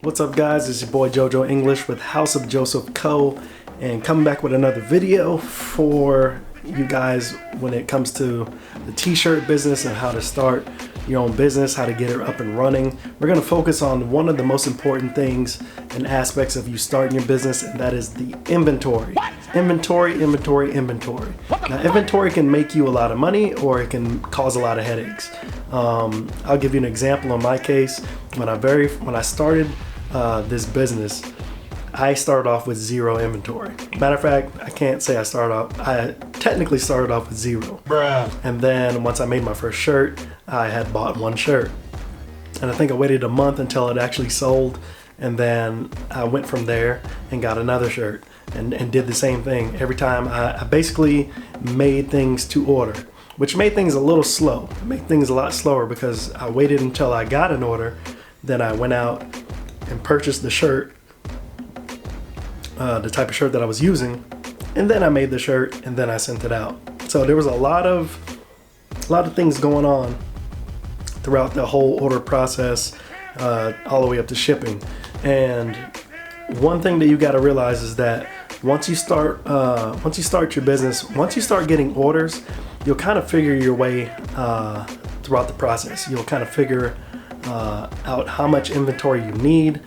What's up guys, it's your boy JoJo English with House of Joseph Co. and coming back with another video for you guys when it comes to the t-shirt business and how to start your own business, how to get it up and running. We're going to focus on one of the most important things and aspects of you starting your business, and that is the inventory. Inventory. Now inventory can make you a lot of money or it can cause a lot of headaches. I'll give you an example in my case. When I started this business, I started off with zero inventory. Matter of fact, I can't say I technically started off with zero. Bruh. And then once I made my first shirt, I had bought one shirt. And I think I waited a month until it actually sold. And then I went from there and got another shirt and did the same thing. Every time I basically made things to order, which made things a little slow. It made things a lot slower because I waited until I got an order. Then I went out and purchased the shirt, the type of shirt that I was using, and then I made the shirt and then I sent it out. So there was a lot of things going on throughout the whole order process, all the way up to shipping. And one thing that you got to realize is that once you start your business, once you start getting orders, you'll kind of figure your way throughout the process. You'll kind of figure out how much inventory you need.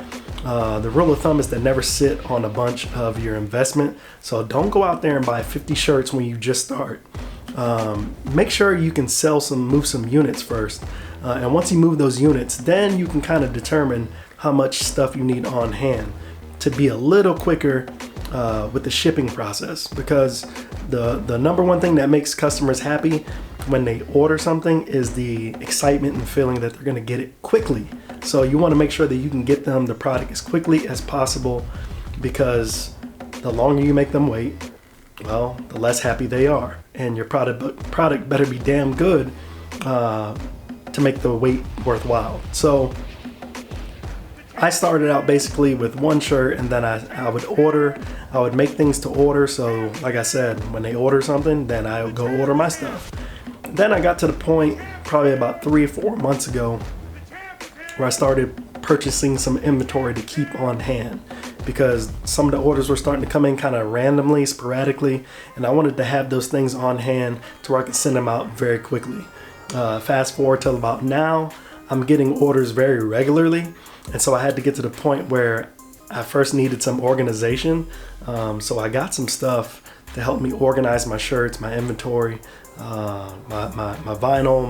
The rule of thumb is to never sit on a bunch of your investment. So don't go out there and buy 50 shirts when you just start. Make sure you can move some units first. And once you move those units, then you can kind of determine how much stuff you need on hand to be a little quicker with the shipping process. Because the number one thing that makes customers happy when they order something is the excitement and feeling that they're going to get it quickly. So you want to make sure that you can get them the product as quickly as possible, because the longer you make them wait, well, the less happy they are. And your product better be damn good to make the wait worthwhile. So I started out basically with one shirt, and then I would make things to order. So like I said, when they order something, then I would go order my stuff. Then I got to the point probably about 3 or 4 months ago where I started purchasing some inventory to keep on hand, because some of the orders were starting to come in kind of randomly, sporadically, and I wanted to have those things on hand to where I could send them out very quickly. Fast forward till about now, I'm getting orders very regularly, and so I had to get to the point where I first needed some organization. So I got some stuff to help me organize my shirts, my inventory, my vinyl,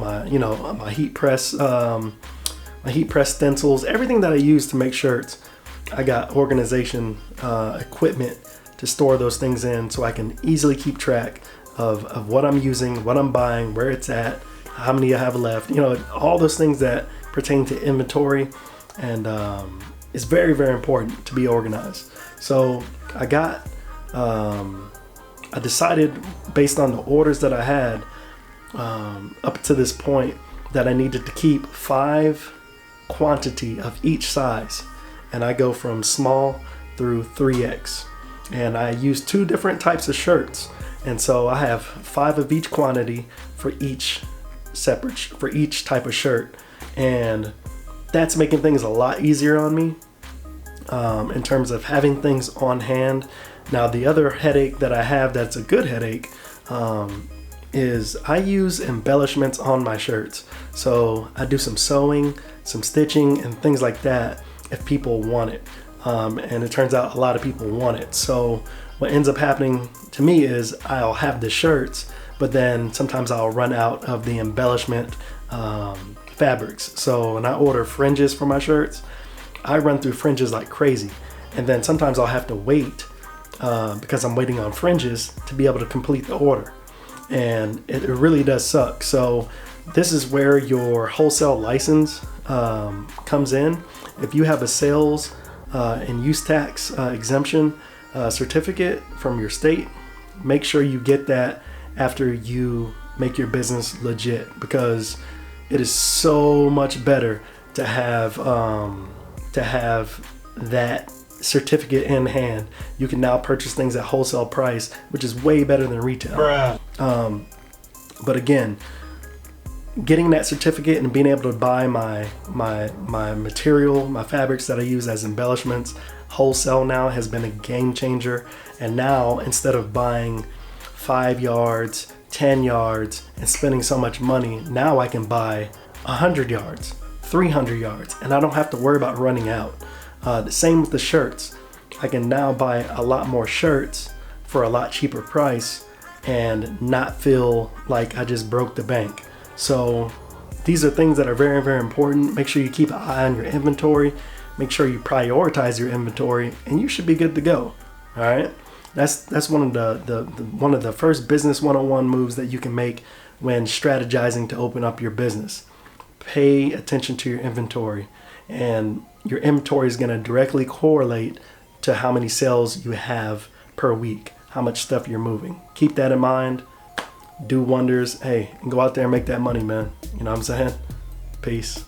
my heat press, stencils, everything that I use to make shirts. I got organization equipment to store those things in, so I can easily keep track of what I'm using, what I'm buying, where it's at, how many I have left, all those things that pertain to inventory. And it's very, very important to be organized. So I decided, based on the orders that I had up to this point, that I needed to keep 5 quantity of each size. And I go from small through 3X. And I use 2 different types of shirts. And so I have 5 of each quantity for each type of shirt. And that's making things a lot easier on me in terms of having things on hand. Now, the other headache that I have that's a good headache is I use embellishments on my shirts. So I do some sewing, some stitching, and things like that if people want it. And it turns out a lot of people want it. So what ends up happening to me is I'll have the shirts, but then sometimes I'll run out of the embellishment fabrics. So when I order fringes for my shirts, I run through fringes like crazy. And then sometimes I'll have to wait because I'm waiting on fringes to be able to complete the order. And it really does suck. So this is where your wholesale license comes in. If you have a sales and use tax exemption certificate from your state, make sure you get that after you make your business legit, because it is so much better to have that certificate in hand. You can now purchase things at wholesale price, which is way better than retail. Bruh. But again, getting that certificate and being able to buy my material, my fabrics that I use as embellishments, Wholesale now has been a game changer. And now instead of buying 5 yards, 10 yards, and spending so much money, now I can buy 100 yards, 300 yards, and I don't have to worry about running out. The same with the shirts. I can now buy a lot more shirts for a lot cheaper price and not feel like I just broke the bank. So these are things that are very, very important. Make sure you keep an eye on your inventory. Make sure you prioritize your inventory, and you should be good to go. All right. That's one of the first business 101 moves that you can make when strategizing to open up your business. Pay attention to your inventory, and your inventory is going to directly correlate to how many sales you have per week, how much stuff you're moving. Keep that in mind. Do wonders. Hey, and go out there and make that money, man. You know what I'm saying? Peace.